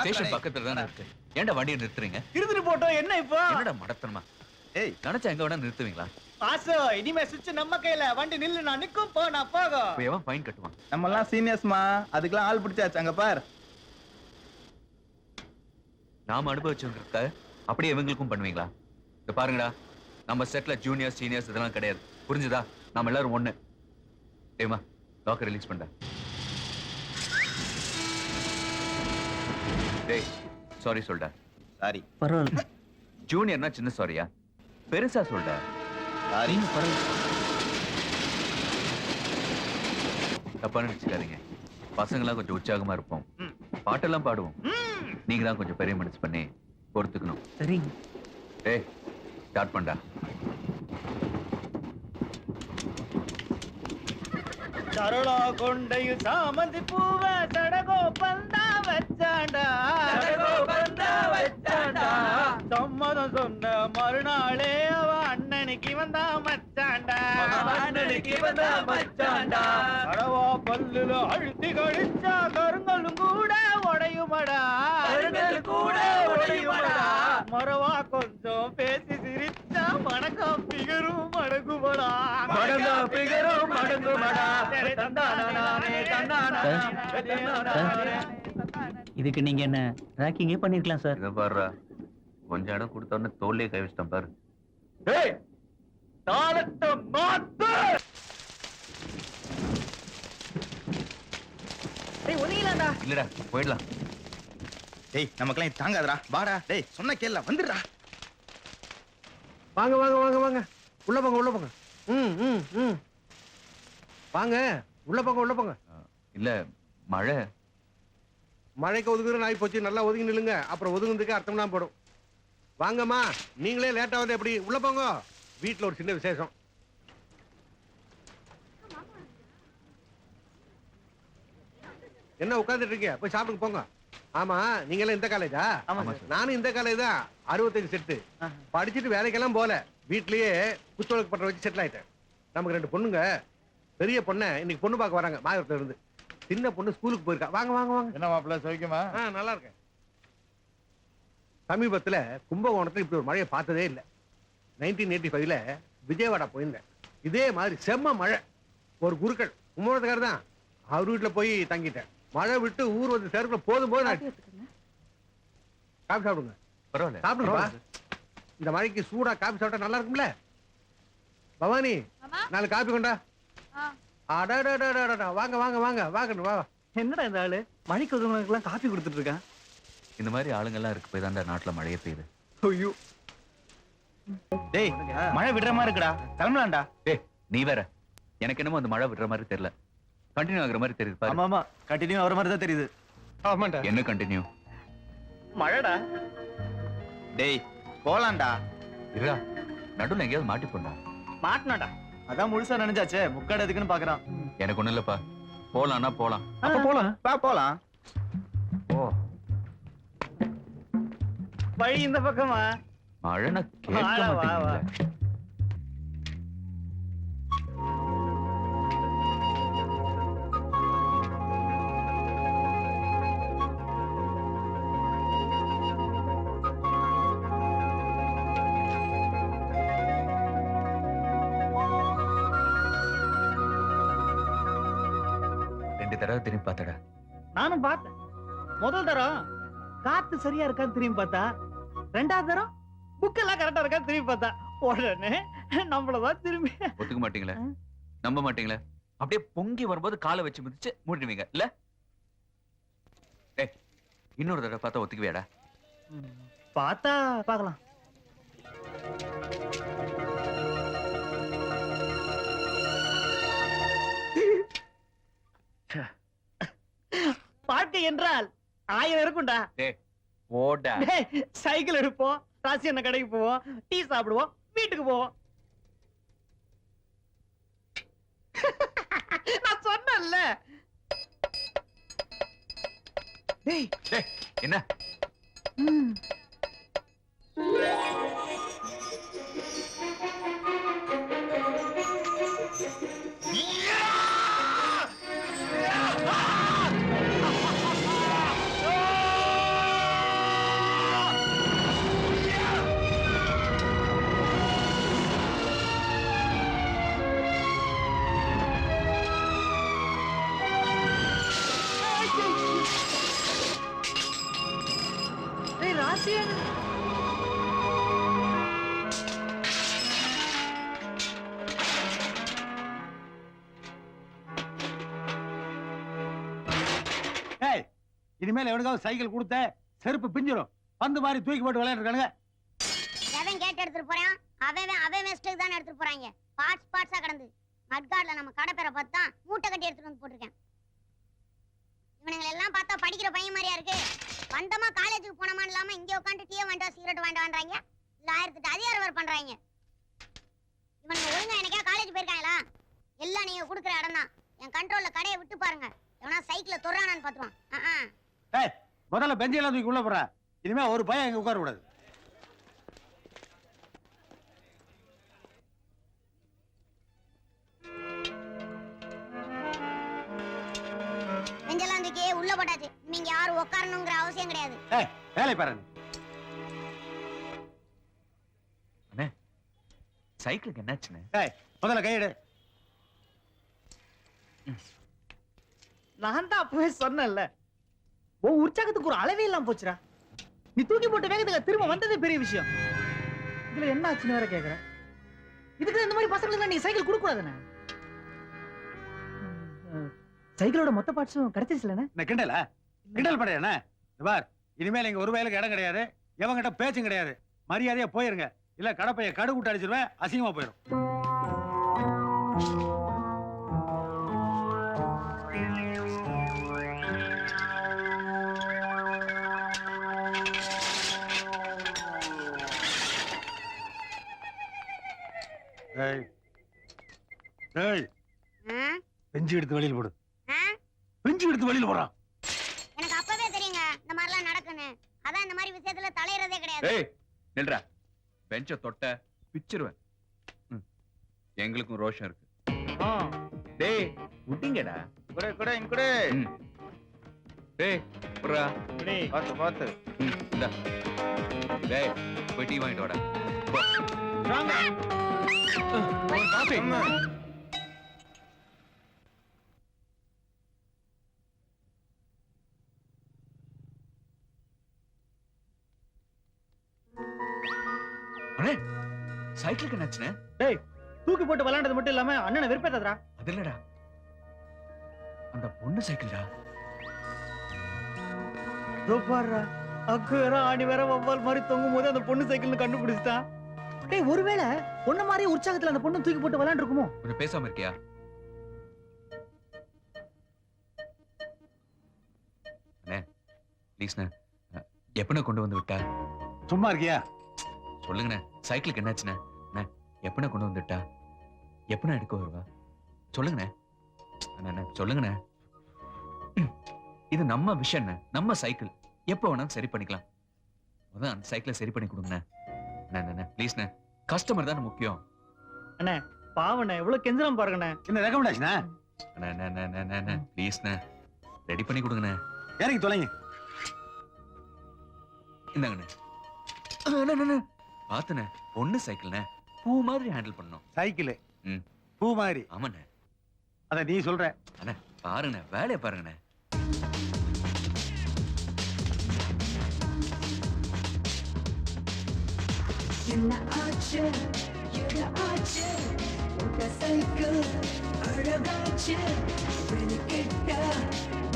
Station பக்கத்துல தானே இருக்கு. ஏன்டா வண்டியை நிறுத்துறீங்க? இருந்துட்டு போட்டோம், என்ன இப்போ? என்னடா மடத்தனமா? ஏய், நினைச்சா எங்க வேணா நிறுத்துவீங்களா? பாசு, இனிமே சுவிட்ச் நம்ம கையில. வண்டி நில்லு, நான் நிக்கும், போ நான் போகும். இப்ப எவன் ஃபைன் கட்டுவான்? நம்ம எல்லாம் சீனியர்ஸ்மா, அதுக்கெல்லாம் ஆள் பிடிச்சாச்சு. அங்க பார், நாம அனுபவிச்சவங்க அப்படியே இவங்களுக்கும் பண்ணுவீங்களா? இத பாருங்கடா, நம்ம செட்ல ஜூனியர் சீனியர்ஸ் இதெல்லாம் கிடையாது, புரிஞ்சுதா? நாம எல்லாரும் ஒண்ணு. டேமா, லாக்கர் ரிலீஸ் பண்ண. டேய், சாரி சொல்டா. சாரி. பரவாயில்ல. ஜூனியர்னா சின்ன சாரியா? பெருசா சொல்டா. சாரி. தப்பா நினைச்சுக்காதீங்க. பசங்களாம் கொஞ்சம் உற்சாகமா இருப்போம், பாட்டெல்லாம் பாடுவோம். நீங்க தான் கொஞ்சம் பெரிய மனசு பண்ணி பொறுத்துக்கணும். சரிங்க. டேய், ஸ்டார்ட் பண்ணடா. சரளா கொண்டையில் சாமந்தி பூவ சடகோ பந்தா வச்சாண்டா, சம்மதம் சொன்ன மறுநாளே அவ அண்ணனுக்கு வந்தா மச்சாண்டா, அடவா பல்லுல அழுத்தி கழிச்சா கருங்கலும் கூட உடையுமடா, மரவா கொஞ்சம் பேசி சிரிச்சா மணக்கம் பிகரும் மடங்குமடா, இதுக்கு நீங்க என்ன ராக்கிங்கே பண்ணிருக்கலாம் சார். இத பாருடா, கொஞ்சம் இடம் கொடுத்தோன்னு தோல்லே கை வச்சிட்டேன் பாரு. ஏய், தாளத்தை மாத்து. ஏய், ஒதுங்கலாம்டா. இல்லடா, போயிடலாம். டேய், நமக்கெல்லாம் தாங்காதடா. வாடா. டேய், சொன்ன கேள, வந்துடுறா. வாங்க வாங்க வாங்க வாங்க, உள்ள போங்க உள்ள போங்க. வாங்க உள்ள போங்க உள்ள போங்க. இல்ல, மழை. மழைக்கு ஒதுங்குற நாய் போச்சு, நல்லா ஒதுங்கி நில்லுங்க, அப்புறம் ஒதுங்குறதுக்கு அர்த்தம்லாம் போடும். வாங்கம்மா, நீங்களே லேட்டா வந்து எப்படி? உள்ள போங்க, வீட்டுல ஒரு சின்ன விசேஷம். என்ன உட்கார்ந்துட்டு இருக்கீங்க? போய் சாப்பிடுங்க போங்க. ஆமா, நீங்க எல்லாம் இந்த காலேஜா? நானும் இந்த காலேஜ் தான். 65 செட்டு படிச்சுட்டு வேலைக்கெல்லாம் போல, வீட்லயே குத்தொழுக்கு பண்ற வச்சு செட்டில் ஆயிட்டேன். நமக்கு 2 பொண்ணுங்க. பெரிய பொண்ணை இன்னைக்கு பொண்ணு பார்க்க வராங்க மாயவரத்துல இருந்து. சின்ன பொண்ணு ஸ்கூலுக்கு போயிருக்கா. வாங்க வாங்க வாங்க. என்ன மாப்பிள்ள, சௌக்கியமா? நல்லா இருக்கேன். சமீபத்துல கும்பகோணத்துல இப்படி ஒரு மழையை பார்த்ததே இல்லை. 1985ல விஜயவாடா போயிருந்தேன். இதே மாதிரி செம்ம மழை. ஒரு குருக்கள் கும்பகோணத்துக்காரர் தான், அவர் வீட்டுல போய் தங்கிட்டேன். மழை விட்டு ஊர் வந்து சேர்க்கல போதும் போது. காபி சாப்பிடுங்க. பரவாயில்ல, சாப்பிடுங்க. இந்த மழைக்கு சூடா காபி சாப்பிட்டா நல்லா இருக்கும்ல. பவானி, 4 காபி கொண்டா. வாங்க வாங்க வாங்க வாங்க வா. என்னடா இந்த ஆளு மழைக்கு ஒதுங்கலாம் காப்பி கொடுத்துட்டு இருக்கான்? இந்த மாதிரி ஆளுங்கெல்லாம் இருக்கு போய் தான்டா நாட்டுல மழையே பெய்யுது. ஐயோ, டேய், மழை விடுற மாதிரி இருக்குடா, கிளம்பலாம்டா. டேய், நீ வேற. எனக்கு என்னமோ அந்த மழை விடுற மாதிரி தெரியல, கண்டினியூ ஆகுற மாதிரி தெரியுது பாரு. ஆமா, கண்டினியூ ஆகுற மாதிரி தான் தெரியுது. ஆமாண்டா. என்ன கண்டினியூ? மழைடா. டேய், போலாம்டா. இருடா, நடுவுல எங்கேயாவது மாட்டி போடா. மாட்டனடா. அதான் முழுசா நினைச்சாச்சே, முக்காடு எதுக்குன்னு பாக்குறான். எனக்கு ஒண்ணு இல்லப்பா, போலாம்னா போலாம். அப்ப போலாம். வா போலாம். ஓ, வழி இந்த பக்கமா? மழைனா கேட்க மாட்டேங்குது. தடவை திரும்பி பார்த்தடா. நானும் பார்த்தேன். முதல் தரம் காத்து சரியா இருக்கான்னு திரும்பி பார்த்தா, 2வது தரம் புக் எல்லாம் கரெக்டா இருக்கான்னு திரும்பி பார்த்தா, உடனே நம்மளதான் திரும்பி. ஒத்துக்க மாட்டீங்களே, நம்ப மாட்டீங்களே, அப்படியே பொங்கி வரும்போது காலை வச்சு மிதிச்சு மூடிடுவீங்க இல்ல? இன்னொரு தடவை பார்த்தா ஒத்துக்குவியாடா? பார்த்தா பார்க்கலாம். வாழ்க்கை என்றால் 1000 இருக்கும்டா. போடா. சைக்கிள் எடுப்போம், ராசி என்ன கடைக்கு போவோம், டீ சாப்பிடுவோம், வீட்டுக்கு போவோம். நான் சொன்னேன்ல. என்ன காசு இனிமேல் எவனுக்காவது சைக்கிள் கொடுத்த செருப்பு பிஞ்சிரும். பந்து மாதிரி தூக்கி போட்டு விளையாடுறானுங்க. எவன் கேட்டு எடுத்துட்டு போறான்? அவன் ஸ்டேக் தான் எடுத்துட்டு போறாங்க. பார்ட்ஸா கிடந்து மட்கார்ட்ல நம்ம கடை பேரை பார்த்தா மூட்டை கட்டி எடுத்துட்டு வந்து போட்டிருக்கேன். இவனுங்களை எல்லாம் பார்த்தா படிக்கிற பையன் மாதிரியா இருக்கு. வந்தமா காலேஜுக்கு போனமா இல்லாம இங்க உட்காந்து டீ வேண்டாம் சிகரெட் வேண்டாம்ன்றாங்க. 1008 அதிகாரம் பண்றாங்க. இவனுங்க ஒழுங்கா எனக்கா காலேஜ் போயிருக்காங்களா? எல்லாம் நீங்க கொடுக்குற இடம் தான். என் கண்ட்ரோல்ல கடையை விட்டு பாருங்க. எவனா சைக்கிள தொறானான்னு பாத்துவான். முதல்ல பெஞ்செல்லாம் தூக்கி உள்ள போற. இனிமே ஒரு பையன் எங்க உட்கார கூடாது. பெஞ்செல்லாம் தூக்கி உள்ள போட்டாச்சு. நீங்க யாரும் உட்காரணுங்கிற அவசியம் கிடையாது. வேலை பாரு. அண்ணே சைக்கிளுக்கு என்னாச்சுன்னு முதல்ல கையெடு. நான் தான் அப்பவே சொன்னேன்ல, உன் உற்சாகத்துக்கு ஒரு அளவே இல்லாம போச்சுடா. நீ தூக்கி போட்ட வேகத்துக்கு திரும்ப வந்ததே பெரிய விஷயம். இதுல என்ன ஆச்சுன்னு வேற கேக்குற. இதுக்கு இந்த மாதிரி பசங்களுக்கு நீ சைக்கிள் கொடுக்க கூடாதுண்ணே. சைக்கிளோட மொத்த பார்ட்ஸும் கிடைச்சிருச்சுலண்ணே. என்ன கிண்டல கிண்டல் படையாண்ணே. பார், இனிமேல் இங்க ஒரு வயலுக்கு இடம் கிடையாது. எவங்கிட்ட பேச்சும் கிடையாது. மரியாதையா போயிருங்க. இல்ல கடப்பைய கடு விட்டு அடிச்சிருவேன். அசிங்கமா போயிடும். பெஞ்சு எடுத்து வெளியில் போடு. பெஞ்சு எடுத்து வெளியில் போறான். எனக்கு அப்பவே தெரியுங்க இந்த மாதிரிலாம் நடக்குன்னு. அதான் இந்த மாதிரி விஷயத்துல தலையறதே கிடையாது. ஏய் நில்றா. பெஞ்ச தொட்ட பிச்சிருவேன். எங்களுக்கும் ரோஷம் இருக்கு. டேய் விட்டீங்கடா. குடு குடு குடு. டேய் புறா. பாத்து பாத்து. இந்தா. டேய் போய் டீ வாங்கிட்டு வாடா. காபி. அண்ணே சைக்கிளுக்கு என்னாச்சுன்னு? டேய் தூக்கி போட்டு விளையாண்டது மட்டும் இல்லாம அண்ணனை வெறுப்பேத்தாதடா. அது இல்லடா, அந்த பொண்ணு சைக்கிள்டா. பாருடா, அக்கு வேற ஆணி வேற வவ்வால் மாதிரி தொங்கும் போது அந்த பொண்ணு சைக்கிள்னு கண்டுபிடிச்சிட்டான். டேய் ஒருவேளை பொண்ணு மாதிரி உற்சாகத்துல அந்த பொண்ணு தூக்கி போட்டு விளையாண்டு இருக்குமோ? கொஞ்சம் பேசாம இருக்கியா? அண்ணே ப்ளீஸ்ண்ணே, எப்பண்ணே கொண்டு வந்து விட்டா? சும்மா இருக்கியா? சொல்லுங்கண்ணே, சைக்கிளுக்கு என்னாச்சுண்ணே? எப்பண்ணே கொண்டு வந்து விட்டா? எப்பண்ணே எடுக்க வருவா? சொல்லுங்கண்ணே. அண்ணே சொல்லுங்கண்ணே. இது நம்ம விஷயம், நம்ம சைக்கிள். எப்போ வேணாலும் சரி பண்ணிக்கலாம். அதான் அந்த சைக்கிளை சரி பண்ணி கொடுங்கண்ணே. அண்ணே ப்ளீஸ்ண்ணே, கஸ்டமர் தானே முக்கியம். அண்ணே பாவண்ணே, எவ்வளவு கெஞ்சலாம் பாருங்கண்ணே. என்ன ரெக்கமெண்டேஷனா? அண்ணே ப்ளீஸ்ண்ணே, ரெடி பண்ணி கொடுங்கண்ணே. இறங்கி தொலைங்க. இந்தாங்கண்ணே. அண்ணே பாத்துண்ணே, பொண்ணு சைக்கிள்ண்ணே, பூ மாதிரி ஹேண்டில் பண்ணணும். சைக்கிள் பூ மாதிரி? ஆமாண்ணே. அத நீ சொல்ற. அண்ணே பாருங்கண்ணே, வேலையை பாருங்கண்ணே. என்ன ஆச்சு என்ன ஆச்சு உங்க சைக்கிள் அழகாச்சு வெளிக்கிட்ட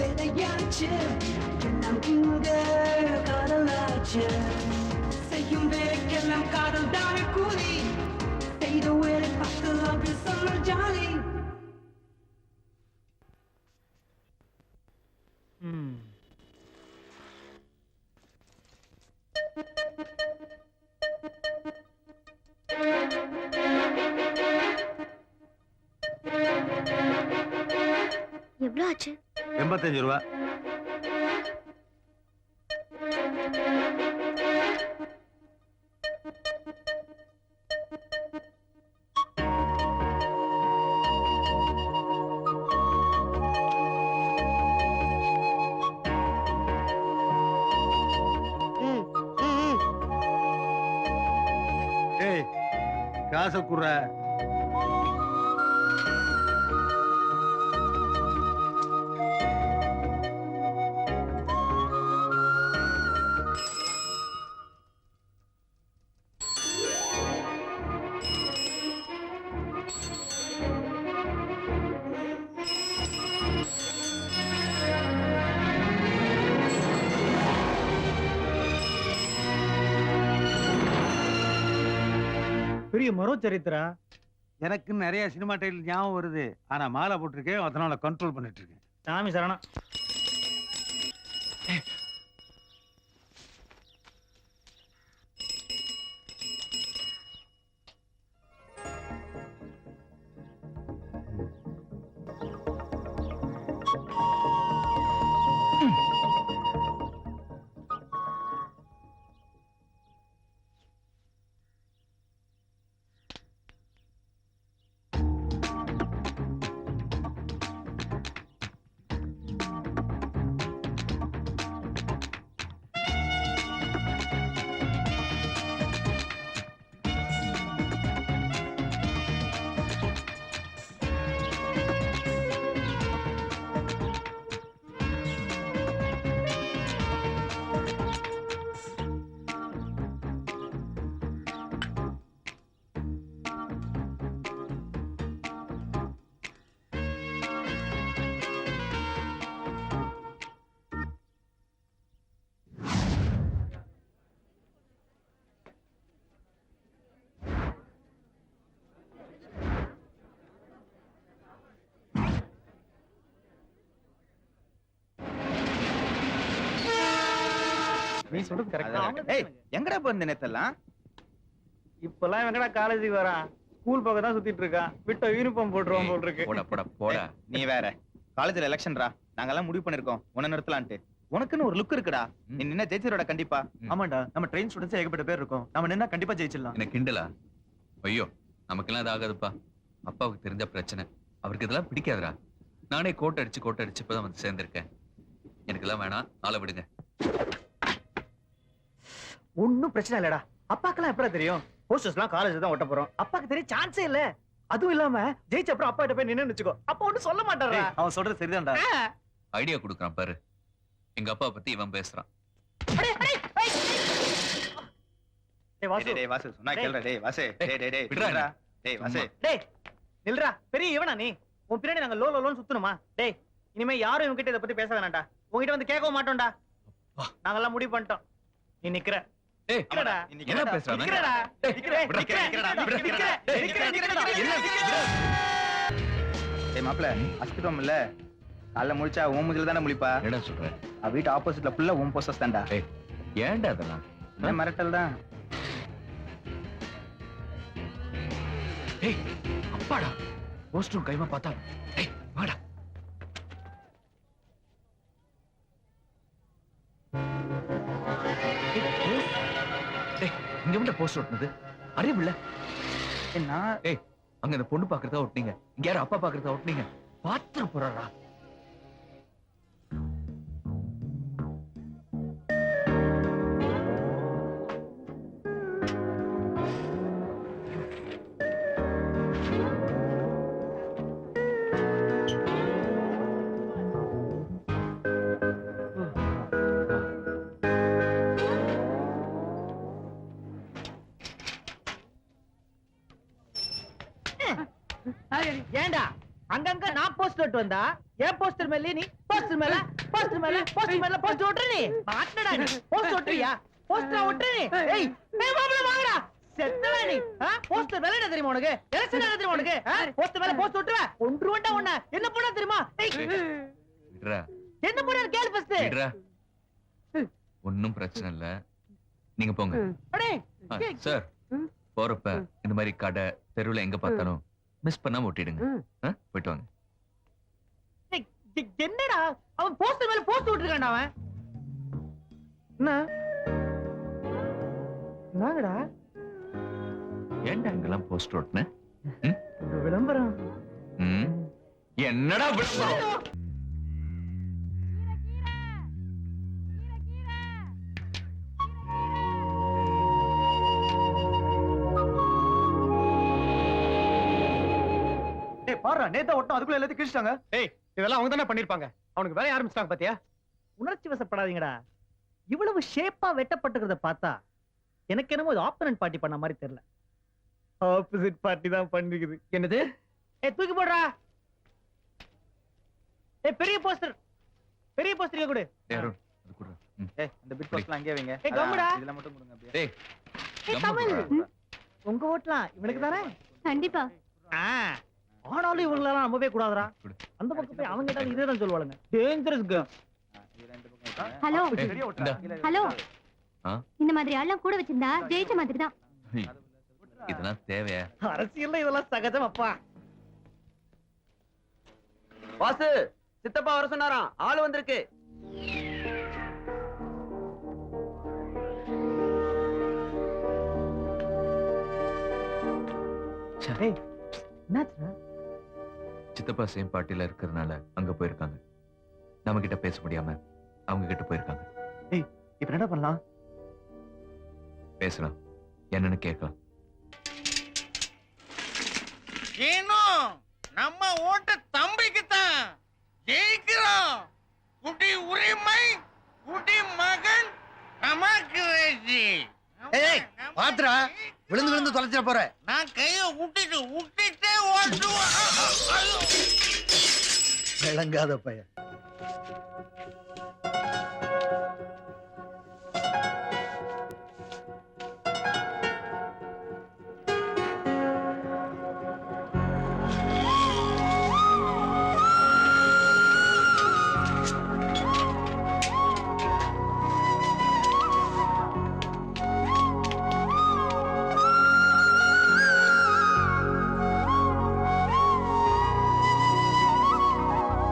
விளையாச்சு எல்லாம் இங்க காதலாச்சு செய்யும் வேலைக்கெல்லாம் காதல் தானே கூலி செய்த வேலை பார்த்து அப்படி சொல்ல ஜாலி. எவ்வளவு ஆச்சு? 85 ரூபா. ஏய் காசை குடுற. பெரிய மரோ சரித்திரா. எனக்கு நிறைய சினிமா டைட்டில் ஞாபகம் வருது, ஆனா மாலை போட்டிருக்கேன், அதனால கண்ட்ரோல் பண்ணிட்டு இருக்கேன். சாமி சரணம். நீ சொல்றது கரெக்ட். ஏய் எங்கடா போயிருந்த நேத்தெல்லாம்? இப்பெல்லாம் எங்கடா காலேஜுக்கு வரான்? ஸ்கூல் பக்கம் தான் சுத்திட்டு இருக்கான். விட்ட யூனிஃபார்ம் போட்டுருவான் போல் இருக்கு. போடா போடா போடா. நீ வேற காலேஜ்ல எலெக்ஷன்டா, நாங்கெல்லாம் முடிவு பண்ணிருக்கோம் உன்ன நிறுத்தலான்ட்டு. உனக்குன்னு ஒரு லுக் இருக்குடா, நீ நின்னா ஜெயிச்சிரோட கண்டிப்பா. ஆமாண்டா, நம்ம ட்ரெயின் ஸ்டூடெண்ட்ஸ் ஏகப்பட்ட பேர் இருக்கோம், நம்ம நின்னா கண்டிப்பா ஜெயிச்சிடலாம். என்ன கிண்டலா? ஐயோ நமக்கெல்லாம் அது ஆகாதுப்பா. அப்பாவுக்கு தெரிஞ்ச பிரச்சனை, அவருக்கு இதெல்லாம் பிடிக்காதுடா. நானே கோட் அடிச்சு இப்பதான் வந்து சேர்ந்திருக்கேன். எனக்கு எல்லாம் வேணாம், ஆளை விடுங்க. ஒன்னும் பிரச்சனை இல்லடா. அப்பாக்கெல்லாம் எப்படா தெரியும்? போஸ்டர்ஸ்லாம் காலேஜ் தான் ஒட்ட போறோம். அப்பாக்கு தெரிய சான்ஸே இல்ல. அதுவும் இல்லாம ஜெயிச்ச அப்புறம் அப்பா கிட்ட போய் நின்னு வச்சுக்கோ, அப்பா ஒன்னும் சொல்ல மாட்டாரா. அவன் சொல்றது சரிதான்டா. ஐடியா கொடுக்குறான் பாரு. எங்க அப்பா பத்தி இவன் பேசுறான். டேய் வாசு, டேய் வாசு சொன்னா கேளுடா. டேய் வாசு, டேய் விடுடா. டேய் வாசு, டேய் நில்றா. பெரிய இவனா நீ? உன் பின்னாடி நாங்க லோ லோன்னு சுத்தணுமா? டேய் இனிமே யாரும் இவங்கிட்ட இத பத்தி பேச வேணாம்டா. உன்கிட்ட வந்து கேட்கவும் மாட்டோம்டா. நாங்கெல்லாம் முடிவு பண்ணிட்டோம். நீ நிக்கிற. டேய் நிக்கிறடா. என்ன பேசுறானே? நிக்கிறடா. டேய் மாப்ள அஸ்திரம் இல்ல, காலைல முழிச்சா உன் மூஞ்சில தானே முழிப்பா. என்னடா சொல்ற? வீட்டு ஆப்போசிட்ல ஃபுல்லா உன் போஸ்டர்ஸ் தான்டா. ஏன்டா அதெல்லாம்? என்ன மிரட்டல் தான். ஏய் அப்பாடா, போஸ்டரும் கைமா பார்த்தா. ஏய் வாடா. டேய் இங்க வந்து போஸ்டர் ஒட்டுனது அறிவில்ல? என்ன ஏய் அங்க அந்த பொண்ணு பாக்குறதா ஒட்டுனீங்க, இங்க யாரும் அப்பா பாக்குறதா ஒட்டுனீங்க. பாத்துற போறாரா? ஏண்டா அங்கங்க நான் போஸ்டர் ஒட்டு வந்தா ஏன் போஸ்டர் மேல நீ போஸ்டர் மேல போஸ்டர் மேல போஸ்டர் மேல போஸ்டர் ஒட்டுற நீ? மாட்டடா நீ. போஸ்டர் ஒட்டுறியா? போஸ்டர் ஒட்டுற நீ? ஏய் ஏய் மாப்ள வாங்கடா. செத்தவே நீ. போஸ்டர் மேல என்ன தெரியுமா உனக்கு? எலக்ஷன் என்ன தெரியுமா உனக்கு? போஸ்டர் மேல போஸ்டர் ஒட்டுற ஒன்றுவண்டா உன்ன என்ன பண்ண தெரியுமா? ஏய் விடுறா என்ன பண்ண கேளு ஃபர்ஸ்ட். விடுறா. ஒண்ணும் பிரச்சனை இல்ல, நீங்க போங்க. அடே சார் போறப்ப இந்த மாதிரி கடை தெருவுல எங்க பார்த்தாலும் மிஸ் பண்ணாம ஒட்டிடுங்க. போயிட்டு வாங்க. என்னடா அவன் போஸ்டர் மேல போஸ்டர் ஒட்டிருக்கான்டா அவன். என்ன என்னங்கடா ஏன்டா இங்கெல்லாம் போஸ்டர் ஒட்டுன? விளம்பரம்? என்னடா விளம்பரம்? பாருடா, நேத்தா ஒட்டம் அதுக்குள்ள எல்லாத்தையும் கிழிச்சிட்டாங்க. ஏய் இதெல்லாம் அவங்க தானே பண்ணிருப்பாங்க. அவனுக்கு வேலைய ஆரம்பிச்சிட்டாங்க பாத்தியா? உணர்ச்சி வசப்படாதீங்கடா. இவ்வளவு ஷேப்பா வெட்டப்பட்டிருக்கிறத பார்த்தா எனக்கு என்னமோ இது ஆப்போனன்ட் பார்ட்டி பண்ண மாதிரி தெரியல. ஆப்போசிட் பார்ட்டி தான் பண்ணிருக்குது. என்னது? ஏய் தூக்கி போடுறா. ஏய் பெரிய போஸ்டர் இங்க கொடு. அருண் அது குடுறா. ஏய் இந்த பிட் போஸ்ட்லாம் அங்கேயே வைங்க. ஏய், கம்முடா. இதெல்லாம் மட்டும் கொடுங்க அப்படியே. டேய் ஏய் தமிழ் உங்க ஓட்டலாம் இவனுக்கு தானே கண்டிப்பா. ஆனாலும் இவங்களெல்லாம் நம்பவே கூடாதுடா. கொடு. அந்த பக்கம் போய் அவங்க கிட்ட இதே தான் சொல்லுவாளுங்க. Dangerous game. ஹலோ இந்தா. ஹலோ ஆ? இந்த மாதிரி ஆள்லாம் கூட வச்சிருந்தா ஜெயிச்ச மாதிரி தான். இதெல்லாம் தேவையா? அரசியல்ல இதெல்லாம் சகஜம் அப்பா. வாசு சித்தப்பா வர சொன்னாராம், ஆளு வந்திருக்கு. ஏய் என்னாச்சுடா? சித்தப்பா சேம் பார்ட்டில இருக்கிறதுனால அங்க போயிருக்காங்க. நம்ம கிட்ட பேச முடியாம அவங்க கிட்ட போயிருக்காங்க. இப்ப என்ன பண்ணலாம்? பேசலாம், என்னன்னு கேட்கலாம். நம்ம ஓட்டு தம்பிக்கு தான். ஜெயிக்கிறோம். குடி உரிமை, குடி மகன் நமக்கு. ஏய் பாத்துடா, விழுந்து விழுந்து தொலைச்சிட போற. நான் கைய விட்டுட்டே ஓட்டுவேன். விளங்காத பையன்.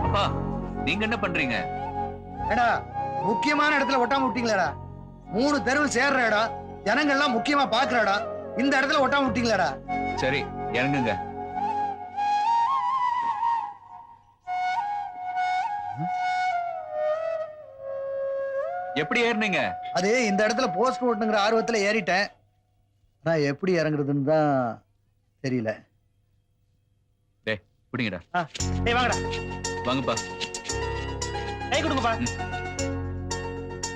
அப்பா, நீங்க என்ன பண்றீங்க? ஏடா முக்கியமான இடத்துல ஒட்டாம விட்டீங்களாடா. 3 தெருவு சேர்ற இடம், ஜனங்கள்லாம் முக்கியமா பாக்குற இடம், இந்த இடத்துல ஒட்டாம விட்டீங்களாடா. சரி, இறங்குங்க. எப்படி ஏறினீங்க? அது இந்த இடத்துல போஸ்ட் ஓட்டுங்கிற ஆர்வத்துல ஏறிட்டேன். நான் எப்படி இறங்குறதுன்னு தான் தெரியல. டேய், பிடிங்கடா. ஏய் வாங்கடா. வாங்கப்பா. கை கொடுங்கப்பா.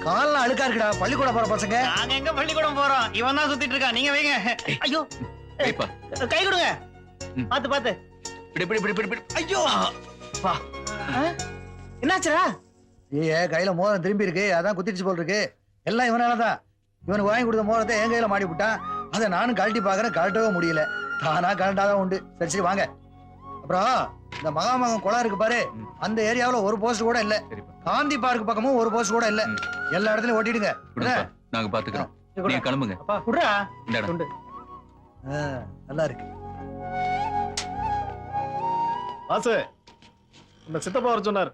கால்லாம் அழுக்கா இருக்குடா. பள்ளிக்கூட போற பசங்க. நாங்க எங்க பள்ளிக்கூடம் போறோம்? இவன் தான் சுத்திட்டு இருக்கான். நீங்க வைங்க. ஐயோ கைப்பா. கை கொடுங்க. ம். பாத்து பாத்து. பிடி பிடி பிடி பிடி பிடி. ஐயோ வா. என்னாச்சுடா? ஏ கையில மோதிரம் திரும்பி இருக்கு, அதான் குத்திடுச்சு போல் இருக்கு. எல்லாம் இவனாலதான். இவனுக்கு வாங்கி கொடுத்த மோதிரத்தை என் கையில மாடி விட்டான். அதை நானும் கழட்டி பாக்குறேன், கழட்டவே முடியல. தானா கழட்டாதான் உண்டு. சரி சரி வாங்க. அப்புறம் இந்த மகாமகம் குளம் இருக்கு பாரு, ம். அந்த ஏரியாவுல ஒரு போஸ்ட் கூட இல்ல. சரிப்பா. காந்தி பார்க் பக்கமும் ஒரு போஸ்ட் கூட இல்ல. ம். எல்லா இடத்துலயும் ஓட்டிடுங்க. கொடுங்கப்பா. நாங்க பாத்துக்கிறோம். நீங்க கிளம்புங்க. அப்பா குடுடா. இந்தாடா. துண்டு. நல்லா இருக்கு. வாசு, இந்த சித்தப்பா வர சொன்னார்.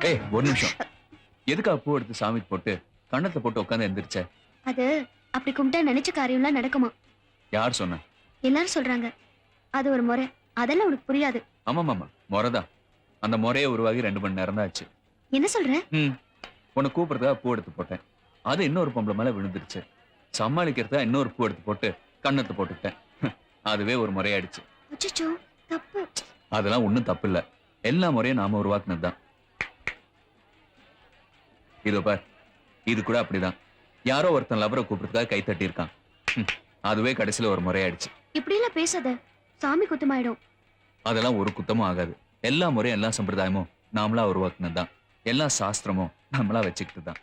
ஏய், ஒரு நிமிஷம். எதுக்கு பூ எடுத்து சாமிக்கு போட்டு கண்ணத்துல போட்டு உட்காந்து எந்திரிச்ச? அது அப்படி கும்பிட்டா நினைச்ச காரியம்லாம் நடக்குமா? யார் சொன்ன? எல்லாரும் சொல்றாங்க. அது ஒரு முறை. அதெல்லாம் உனக்கு புரியாது. ஆமாமாமா, முறைதான். அந்த முறையை உருவாகி 2 மணி நேரம் தான் ஆச்சு. என்ன சொல்ற? உன்னை கூப்பிடுறதா பூ எடுத்து போட்டேன். அது இன்னொரு பொம்பளை மேல விழுந்துருச்சு. சமாளிக்கிறதா இன்னொரு பூ எடுத்து போட்டு கண்ணத்தை போட்டுட்டேன். அதுவே ஒரு முறையாயிடுச்சு. அச்சச்சோ, தப்பு. அதெல்லாம் ஒண்ணும் தப்பு இல்ல. எல்லா முறையும் நாம உருவாக்குனதுதான். இதோ பார், இது கூட அப்படிதான். யாரோ ஒருத்தன் லவரை கூப்பிடுறதுக்காக கை தட்டி இருக்கான். அதுவே கடைசியில ஒரு முறையாயிடுச்சு. இப்படி எல்லாம் பேசாத, சாமி குத்தமாயிடும். அதெல்லாம் ஒரு குத்தமும் ஆகாது. எல்லா முறையும் எல்லா சம்பிரதாயமும் நாமளா உருவாக்குனது தான். எல்லா சாஸ்திரமும் நம்மளா வச்சுக்கிட்டு தான்.